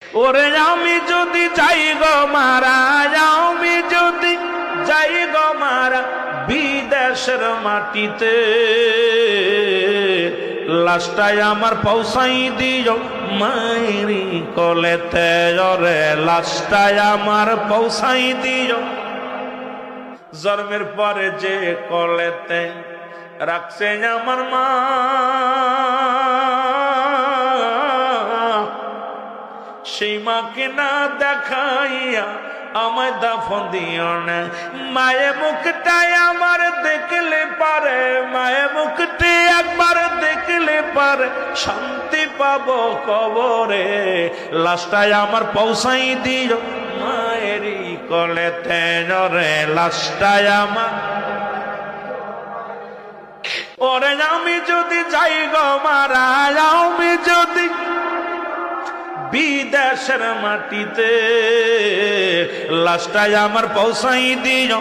ওরে আমি যদি যাই গো মারা, আমি যদি যাই গো মারা বিদেশের মাটিতে, লাশটাই আমার পৌঁছাই দিও মায়েরি কলেতে। ওরে লাশটাই আমার পৌঁছাই দিও জন্মের পরে যে কলেতে রাখছে আমার মা, সেই মাকে না দেখাইয়া আমায় দাফন দিও না। মায়ের মুখটাই আমার দেখলে পারে, মায়ের মুখটি একবার দেখলে পারে শান্তি পাবো কবরে। লাশটাই আমার পৌঁছাই দিও মায়েরই কলেতে। রে লাশটাই আমার, ওরে আমি যদি যাই গো মারা, আমি যদি বিদেশের মাটিতে, লাশটাই আমার পৌঁছাই দিও।